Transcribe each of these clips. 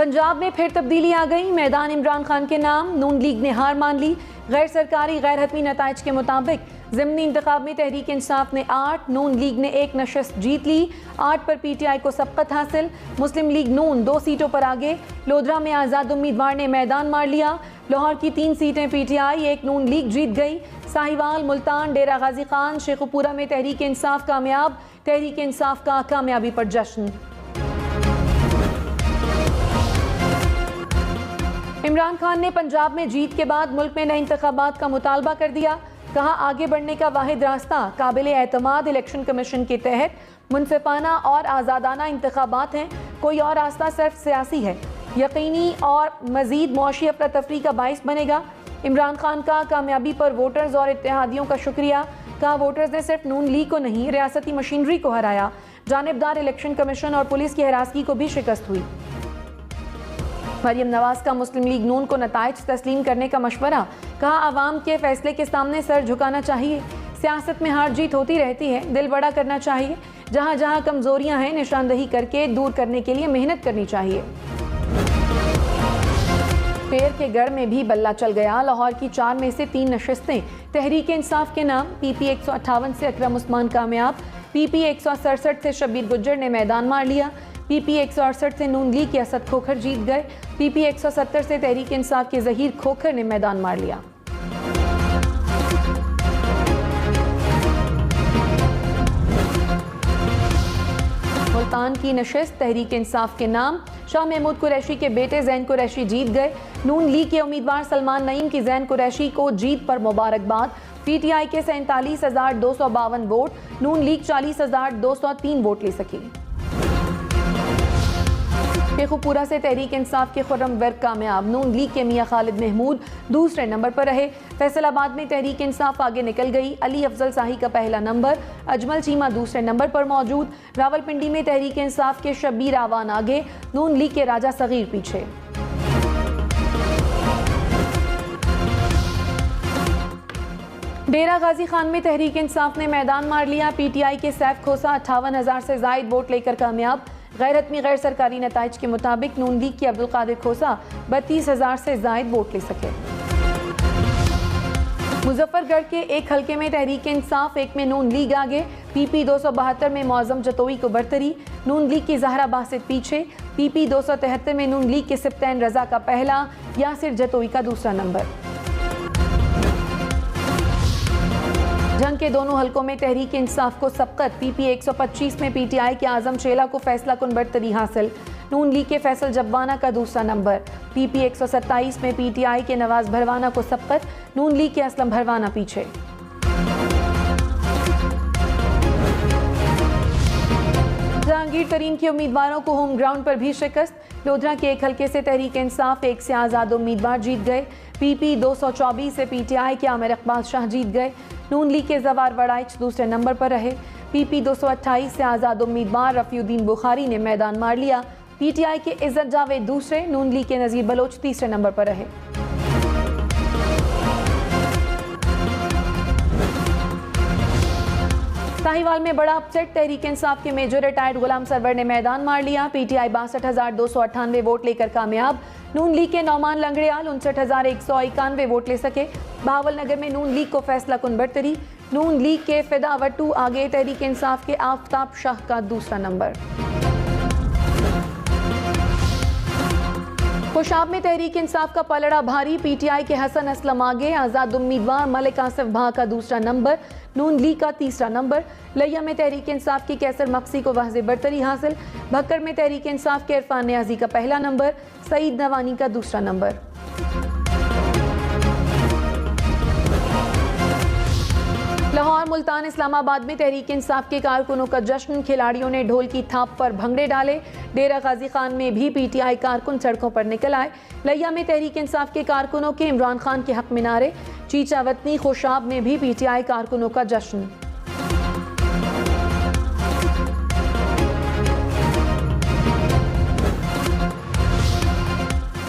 पंजाब में फिर तब्दीली आ गई। मैदान इमरान खान के नाम। नून लीग ने हार मान ली। गैर सरकारी गैर हतमी नताइज के मुताबिक ज़िमनी इंतखाब में तहरीक इंसाफ ने 8, नून लीग ने 1 नशस्त जीत ली। 8 पर PTI को सबकत हासिल। मुस्लिम लीग नून 2 सीटों पर आगे। लोधरा में आज़ाद उम्मीदवार ने मैदान मार लिया। लाहौर की 3 सीटें PTI, 1 नून लीग जीत गई। साहिवाल, मुल्तान, डेरा गाजी खान, शेखुपुरा में तहरीक इंसाफ कामयाब। तहरीक इंसाफ का कामयाबी पर जश्न। इमरान खान ने पंजाब में जीत के बाद मुल्क में नए इंतखाबात का मुतालबा कर दिया। कहा, आगे बढ़ने का वाहिद रास्ता काबिल एतमाद इलेक्शन कमीशन के तहत मुनसिफाना और आज़ादाना इंतखाबात हैं। कोई और रास्ता सिर्फ सियासी है, यकीनी और मजीद मुआशी अफरा तफरी का बाइस बनेगा। इमरान खान का कामयाबी पर वोटर्स और इत्तेहादियों का शुक्रिया। कहा, वोटर्स ने सिर्फ नून लीग को नहीं, रियासती मशीनरी को हराया। जानिबदार इलेक्शन कमीशन और पुलिस की हिरासगी को भी शिकस्त हुई। मरियम नवाज का मुस्लिम लीग नून को नताइज तस्लीम करने का मशवरा। कहा, आवाम के फैसले के सामने सर झुकाना चाहिए। सियासत में हार जीत होती रहती है, दिल बड़ा करना चाहिए। जहाँ जहाँ कमजोरियाँ हैं निशानदही करके दूर करने के लिए मेहनत करनी चाहिए। पेड़ के गढ़ में भी बल्ला चल गया। लाहौर की 4 में से 3 नशस्तें तहरीक इंसाफ के नाम। PP 158 से अकरम उस्मान कामयाब। PP 167 से शब्बीर गुज्जर ने मैदान मार लिया। PP 168 से नून लीग के असद खोखर जीत गए। PP 170 से तहरीक इंसाफ के जहीर खोखर ने मैदान मार लिया। मुल्तान की नशिस्त तहरीक इंसाफ के नाम। शाह महमूद कुरैशी के बेटे जैन कुरैशी जीत गए। नून लीग के उम्मीदवार सलमान नईम की जैन कुरैशी को जीत पर मुबारकबाद। PTI के 47,252 वोट, नून लीग 40,203 वोट ले सकी। शेखुपुरा से तहरीक इंसाफ के खुर्रम वर्क कामयाब। नून लीग के मियां खालिद महमूद दूसरे नंबर पर रहे। फैसलाबाद में तहरीक इंसाफ आगे निकल गई। अली अफजल शाही का पहला नंबर। अजमल चीमा दूसरे नंबर पर मौजूद। रावलपिंडी में तहरीक इंसाफ के शब्बीर आवान आगे। नून लीग के राजा सगीर पीछे। डेरा गाजी खान में तहरीक इंसाफ ने मैदान मार लिया। PTI के सैफ खोसा 58,000 से जायद वोट लेकर कामयाब। गैर हतमी गैर सरकारी नताइज के मुताबिक नून लीग के अब्दुल कादिर खोसा 32,000 से जायद वोट ले सके। मुजफ्फरगढ़ के एक हलके में तहरीक इंसाफ, 1 में नून लीग आगे। PP 272 में मौजम जतोई को बरतरी। नून लीग की जहरा बासित पीछे। PP 273 में नून लीग के सिप्तैन रजा का पहला, यासिर जतोई का दूसरा नंबर। जंग के दोनों हलकों में तहरीक इंसाफ को सबकत। PP 125 में PTI के आजम शेला को फैसला कुन बरतरी हासिल। नून लीग के फैसल जब्बाना का दूसरा नंबर। PP 127 में PTI के नवाज भरवाना को सबकत। नून लीग के असलम भरवाना पीछे। जहांगीर तरीन के उम्मीदवारों को होम ग्राउंड पर भी शिकस्त। लोधरा के एक हलके से तहरीक इंसाफ 1 से आज़ाद उम्मीदवार जीत गए। PP 224 से PTI के आमिर इकबाल शाह जीत गए। नून लीग के जवार वड़ाइच दूसरे नंबर पर रहे। PP 228 से आज़ाद उम्मीदवार रफ़ीउद्दीन बुखारी ने मैदान मार लिया। PTI के इज्जत जावेद दूसरे, नून लीग के नज़ीर बलोच तीसरे नंबर पर रहे। साहिवाल में बड़ा अपसेट। तहरीक इंसाफ के मेजर रिटायर्ड गुलाम सरवर ने मैदान मार लिया। PTI 62,298 वोट लेकर कामयाब। नून लीग के नौमान लंगड़ियाल 59,191 वोट ले सके। बहावलनगर में नून लीग को फैसला कुन बरतरी। नून लीग के फिदा वट्टू आगे। तहरीक इंसाफ के आफताब शाह का दूसरा नंबर। खुशाब में तहरीक इंसाफ का पलड़ा भारी। PTI के हसन असलम आगे। आज़ाद उम्मीदवार मलिक आसिफ भा का दूसरा नंबर। नून लीग का तीसरा नंबर। लिया में तहरीक इंसाफ की कैसर मक्सी को वाज़े बरतरी हासिल। भक्कर में तहरीक इंसाफ के इरफान नियाजी का पहला नंबर। सईद नवानी का दूसरा नंबर। लाहौर, मुल्तान, इस्लामाबाद में तहरीक इंसाफ के कारकुनों का जश्न। खिलाड़ियों ने ढोल की थाप पर भंगड़े डाले। डेरा गाजी खान में भी PTI कारकुन सड़कों पर निकल आए। लिया में तहरीक इंसाफ के कारकुनों के इमरान खान के हक में नारे। चीचा वतनी, खुशाब में भी PTI कारकुनों का जश्न।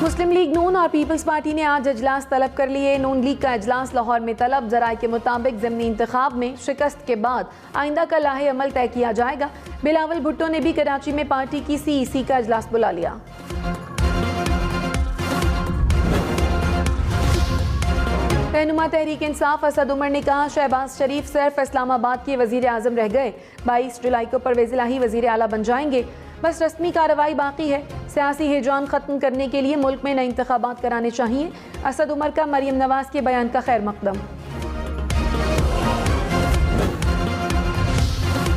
मुस्लिम लीग नून और पीपल्स पार्टी ने आज अजलास तलब कर लिए। नून लीग का अजलास लाहौर में तलब। जराए के मुताबिक ज़िमनी इंतखाब में शिकस्त के बाद आइंदा का लाहे अमल तय किया जाएगा। बिलावल भुट्टो ने भी कराची में पार्टी की CEC का अजलास बुला लिया। रहनुमा तहरीक इंसाफ असद उमर ने कहा, शहबाज शरीफ सिर्फ इस्लामाबाद के वजीर आजम रह गए, 22 जुलाई को परवेज इलाही वजीर आला बन जाएंगे, बस रस्मी कार्रवाई बाकी है। सियासी हिजाम खत्म करने के लिए मुल्क में नए इंतखाबात कराने चाहिए। असद उमर का मरियम नवाज के बयान का खैर मकदम।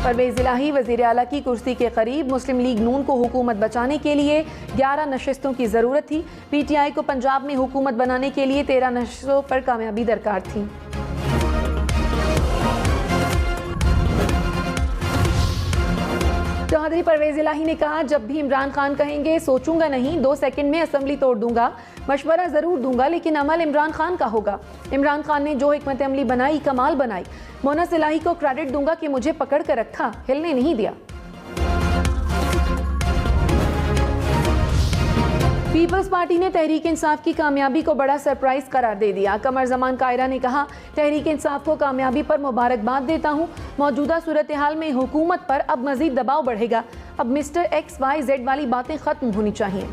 परवेज इलाही वजीर आला की कुर्सी के करीब, मुस्लिम लीग नून को हुकूमत बचाने के लिए 11 नशिस्तों की जरूरत थी। पीटीआई को पंजाब में हुकूमत बनाने के लिए 13 नशिस्तों पर कामयाबी दरकार थी। चौधरी परवेज इलाही ने कहा, जब भी इमरान खान कहेंगे सोचूंगा नहीं, 2 सेकंड में असेंबली तोड़ दूंगा, मशवरा जरूर दूंगा, लेकिन अमल इमरान खान का होगा। इमरान खान ने जो हिकमत अमली बनाई, कमाल बनाई। मोनस इलाही को क्रेडिट दूंगा कि मुझे पकड़ कर रखा, हिलने नहीं दिया। पीपल्स पार्टी ने तहरीक इंसाफ की कामयाबी को बड़ा सरप्राइज करार दे दिया। कमर जमान कायरा ने कहा, तहरीक इंसाफ को कामयाबी पर मुबारकबाद देता हूं। मौजूदा सूरत हाल में हुकूमत पर अब मजीद दबाव बढ़ेगा। अब मिस्टर XYZ वाली बातें खत्म होनी चाहिए।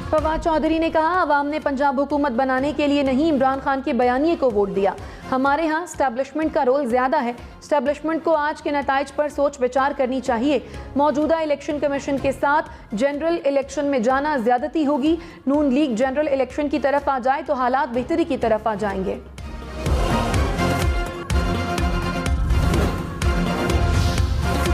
फवाद चौधरी ने कहा, अवाम ने पंजाब हुकूमत बनाने के लिए नहीं, इमरान खान के बयानिए को वोट दिया। हमारे यहाँ स्टैब्लिशमेंट का रोल ज्यादा है। स्टैब्लिशमेंट को आज के नताइज पर सोच विचार करनी चाहिए। मौजूदा इलेक्शन कमीशन के साथ जनरल इलेक्शन में जाना ज्यादती होगी। नून लीग जनरल इलेक्शन की तरफ आ जाए तो हालात बेहतरी की तरफ आ जाएंगे।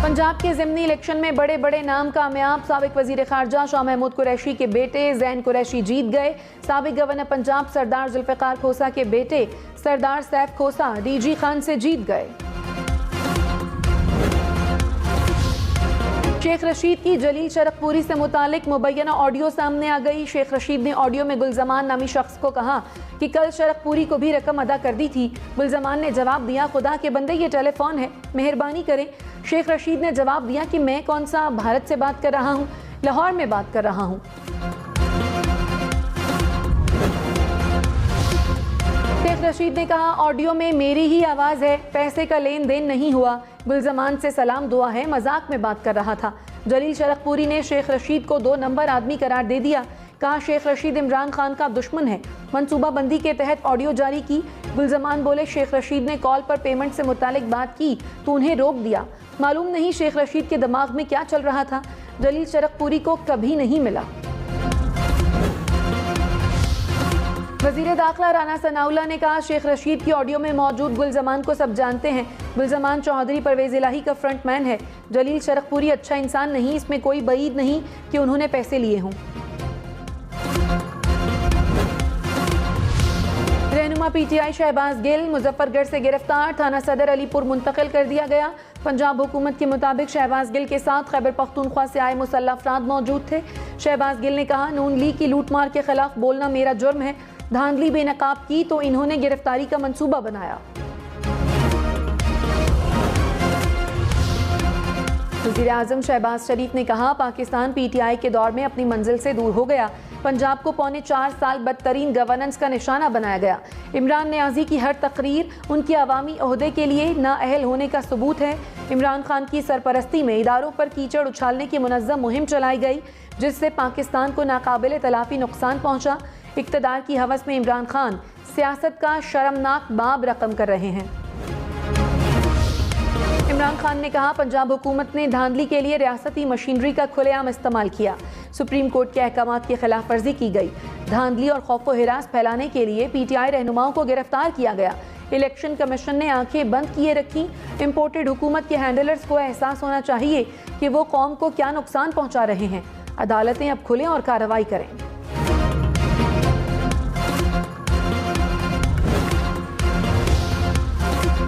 पंजाब के ज़िमनी इलेक्शन में बड़े बड़े नाम कामयाब। साबिक वजीर खारजा शाह महमूद कुरैशी के बेटे जैन कुरैशी जीत गए। साबिक गवर्नर पंजाब सरदार जुल्फ़िकार खोसा के बेटे सरदार सैफ खोसा DG खान से जीत गए। शेख रशीद की जलील शरकपुरी से मुतालिक मुबैना ऑडियो सामने आ गई। शेख रशीद ने ऑडियो में गुलजमान नामी शख्स को कहा कि कल शरकपुरी को भी रकम अदा कर दी थी। गुलजमान ने जवाब दिया, खुदा के बंदे ये टेलीफोन है, मेहरबानी करें। शेख रशीद ने जवाब दिया कि मैं कौन सा भारत से बात कर रहा हूँ, लाहौर में बात कर रहा हूँ। शेख रशीद ने कहा, ऑडियो में मेरी ही आवाज़ है, पैसे का लेन देन नहीं हुआ। गुलजमान से सलाम दुआ है, मजाक में बात कर रहा था। जलील शरकपुरी ने शेख रशीद को 2 नंबर आदमी करार दे दिया। कहा, शेख रशीद इमरान खान का दुश्मन है। मनसूबाबंदी के तहत ऑडियो जारी की। गुलजमान बोले, शेख रशीद ने कॉल पर पेमेंट से मुतालिक बात की तो उन्हें रोक दिया। मालूम नहीं शेख रशीद के दिमाग में क्या चल रहा था। जलील शरकपुरी को कभी नहीं मिला। वजीर दाखिला राना सनाउल्लाह ने कहा, शेख रशीद की ऑडियो में मौजूद गुलजमान को सब जानते हैं। गुलजमान चौधरी परवेज इलाही का फ्रंटमैन है। जलील शरकपुरी अच्छा इंसान नहीं, इसमें कोई बईद नहीं कि उन्होंने पैसे लिए हों। रहनुमा PTI शहबाज गिल मुजफ्फरगढ़ से गिरफ्तार, थाना सदर अलीपुर मुंतकिल कर दिया गया। पंजाब हुकूमत के मुताबिक शहबाज गिल के साथ खैबर पख्तूनख्वा से आए मुसल्लह अफराद मौजूद थे। शहबाज गिल ने कहा, नून लीग की लूटमार के खिलाफ बोलना मेरा जुर्म है। धांधली बेनकाब की तो इन्होंने गिरफ्तारी का मंसूबा बनाया। वज़ीर आज़म शहबाज शरीफ ने कहा, पाकिस्तान PTI के दौर में अपनी मंजिल से दूर हो गया। पंजाब को पौने 4 साल बदतरीन गवर्नेंस का निशाना बनाया गया। इमरान नियाजी की हर तकरीर उनके अवामी ओहदे के लिए नाअहल होने का सबूत है। इमरान खान की सरपरस्ती में इदारों पर कीचड़ उछालने की मुनज़्ज़म मुहिम चलाई गई, जिससे पाकिस्तान को नाकाबिले तलाफी नुकसान पहुँचा। इक़्तिदार की हवस में इमरान खान सियासत का शर्मनाक बाब रकम कर रहे हैं। इमरान खान ने कहा, पंजाब हुकूमत ने धांधली के लिए रियासती मशीनरी का खुलेआम इस्तेमाल किया। सुप्रीम कोर्ट के अहकामात की खिलाफ वर्जी की गई। धांधली और खौफ व हिरास फैलाने के लिए PTI रहनुमाओं को गिरफ्तार किया गया। इलेक्शन कमीशन ने आंखें बंद किए रखी। इम्पोर्टेड हुकूमत के हैंडलर्स को एहसास होना चाहिए कि वो कौम को क्या नुकसान पहुंचा रहे हैं। अदालतें अब खुलें और कार्रवाई करें।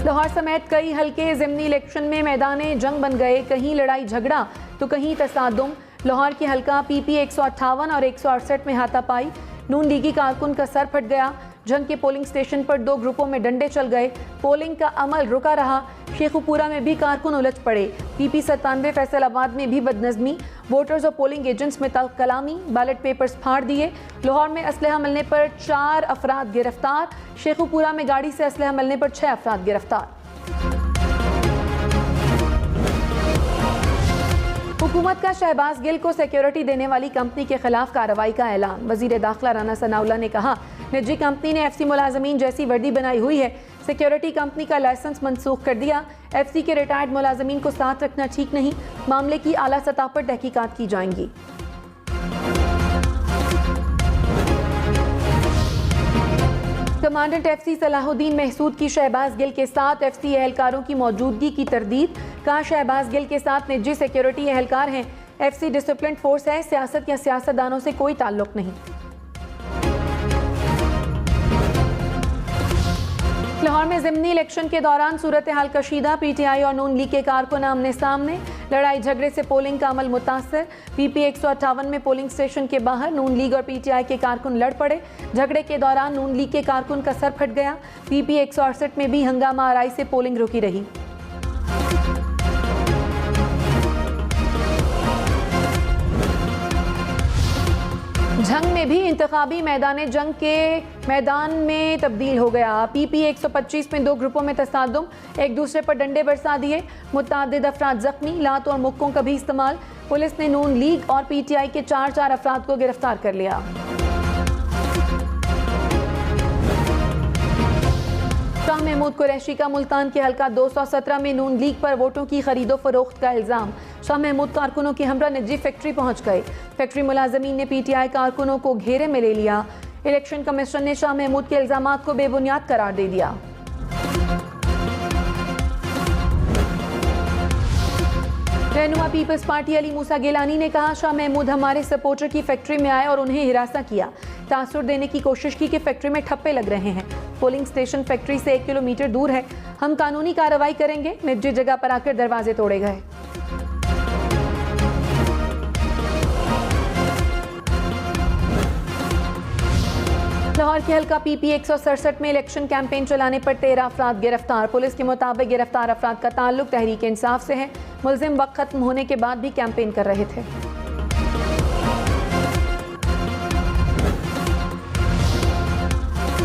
लाहौर समेत कई हल्के ज़िमनी इलेक्शन में मैदाने जंग बन गए। कहीं लड़ाई झगड़ा तो कहीं तसादुम। लाहौर की हल्का PP 158 और 168 में हाथापाई। नून लीगी कारकुन का सर फट गया। जंग के पोलिंग स्टेशन पर 2 ग्रुपों में डंडे चल गए। पोलिंग का अमल रुका रहा। शेखुपुरा में भी कारकुन उलझ पड़े। PP 97 फैसलाबाद में भी बदनज़मी। वोटर्स और पोलिंग एजेंट्स में कलामी। बैलेट पेपर्स फाड़ दिए। लाहौर में असलहा मिलने पर 4 अफराद गिरफ्तार। शेखुपुरा में गाड़ी से असलहा मिलने पर 6 अफराद गिरफ्तार। हुकूमत का शहबाज गिल को सिक्योरिटी देने वाली कंपनी के खिलाफ कार्रवाई का ऐलान। वजीर दाखिला राना सनाउल्लाह ने कहा, निजी कंपनी ने एफसी मुलाजमीन जैसी वर्दी बनाई हुई है, सिक्योरिटी कंपनी का लाइसेंस मनसूख कर दिया। एफसी के रिटायर्ड मुलाजमीन को साथ रखना ठीक नहीं, मामले की आला सतह पर तहकीकात की जाएंगी। कमांडेंट एफसी सलाहुद्दीन महसूद की शहबाज गिल के साथ एफसी एहलकारों की मौजूदगी की तरदीद। कहा, शहबाज गिल के साथ निजी सिक्योरिटी एहलकार हैं। एफसी डिसिप्लिन फोर्स है, सियासत या सियासतदानों से कोई ताल्लुक नहीं। लाहौर में ज़िमनी इलेक्शन के दौरान सूरत हाल कशीदा। पीटीआई और नून लीग के कारकुन आमने सामने, लड़ाई झगड़े से पोलिंग का अमल मुतासर। पीपी 158 में पोलिंग स्टेशन के बाहर नून लीग और पीटीआई के कारकुन लड़ पड़े। झगड़े के दौरान नून लीग के कारकुन का सर फट गया। पीपी 168 में भी हंगामा आराई से पोलिंग रुकी रही। जंग में भी इंतखाबी मैदान जंग के मैदान में तब्दील हो गया। पीपी 125 में 2 ग्रुपों में तसादुम, एक दूसरे पर डंडे बरसा दिए। मुतअद्दिद अफराद जख्मी, लात और मुक्कों का भी इस्तेमाल। पुलिस ने नून लीग और पीटीआई के 4 अफराद को गिरफ्तार कर लिया। शाह महमूद कुरैशी का मुल्तान के हल्का 217 में नून लीग पर वोटों की खरीदो फरोख्त का इल्जाम। शाह महमूद कारकुनों के हमरा निजी फैक्ट्री पहुंच गए। फैक्ट्री मुलाजमीन ने पीटीआई कारकुनों को घेरे में ले लिया। इलेक्शन कमीशन ने शाह महमूद के इल्जामात को बेबुनियाद करार दे दिया। रहनुमा पीपल्स पार्टी अली मूसा गिलानी ने कहा, शाह महमूद हमारे सपोर्टर की फैक्ट्री में आए और उन्हें हिरासा किया। तासुर देने की कोशिश की कि फैक्ट्री में ठप्पे लग रहे हैं। पोलिंग स्टेशन फैक्ट्री से 1 किलोमीटर दूर है। हम कानूनी कार्रवाई करेंगे। निजी जगह पर आकर दरवाजे तोड़े गए। लाहौर के हल्का पीपी 167 में इलेक्शन कैंपेन चलाने पर 13 अफराद गिरफ्तार। पुलिस के मुताबिक गिरफ्तार अफराद का ताल्लुक तहरीक इंसाफ से है। मुलजिम वक्त खत्म होने के बाद भी कैंपेन कर रहे थे।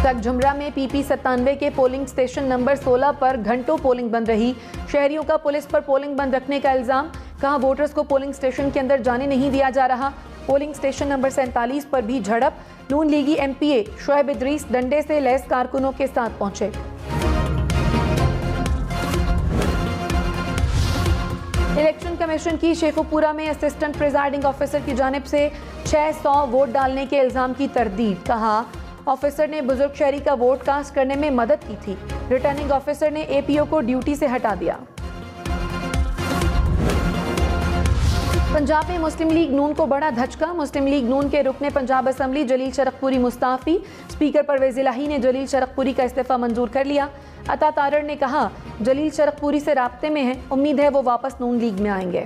तक झुमरा में पीपी 97 के पोलिंग स्टेशन नंबर 16 पर घंटों पोलिंग बंद रही। शहरियों का पुलिस पर पोलिंग बंद रखने का इल्जाम। कहा, वोटर्स को पोलिंग स्टेशन के अंदर जाने नहीं दिया जा रहा। पोलिंग स्टेशन नंबर 47 पर भी झड़प। नून लीगी एमपीए शोएब इदरीस डंडे से लैस कारकुनों के साथ पहुंचे। इलेक्शन कमीशन की शेखुपुरा में असिस्टेंट प्रिजाइडिंग ऑफिसर की जानिब से 600 वोट डालने के इल्जाम की तरदीद। कहा, ऑफिसर ने बुजुर्ग शहरी का वोट कास्ट करने में मदद की थी। रिटर्निंग ऑफिसर ने एपीओ को ड्यूटी से हटा दिया। पंजाब में मुस्लिम लीग नून को बड़ा धचका। मुस्लिम लीग नून के रुकने पंजाब असम्बली जलील शरकपुरी मुस्ताफी। स्पीकर परवेज इलाही ने जलील शरकपुरी का इस्तीफा मंजूर कर लिया। अता तारड़ ने कहा, जलील शरकपुरी से राब्ते में है, उम्मीद है वो वापस नून लीग में आएंगे।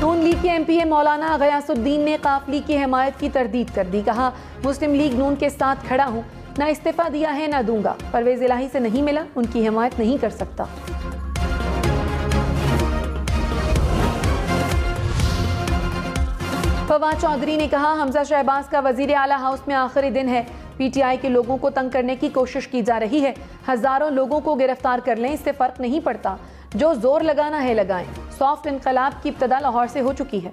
नून लीग के एमपीए मौलाना गयासुद्दीन ने काफली की हिमायत की तरदीद कर दी। कहा, मुस्लिम लीग नून के साथ खड़ा हूँ, ना इस्तीफा दिया है ना दूंगा। परवेज इलाही से नहीं मिला, उनकी हिमायत नहीं कर सकता। फवाद चौधरी ने कहा, हमजा शहबाज का वजीर आला हाउस में आखिरी दिन है। पीटीआई के लोगों को तंग करने की कोशिश की जा रही है। हजारों लोगों को गिरफ्तार कर लें, इससे फर्क नहीं पड़ता। जो जोर लगाना है लगाएं। सॉफ्ट इनकलाब की इब्तदा लाहौर से हो चुकी है।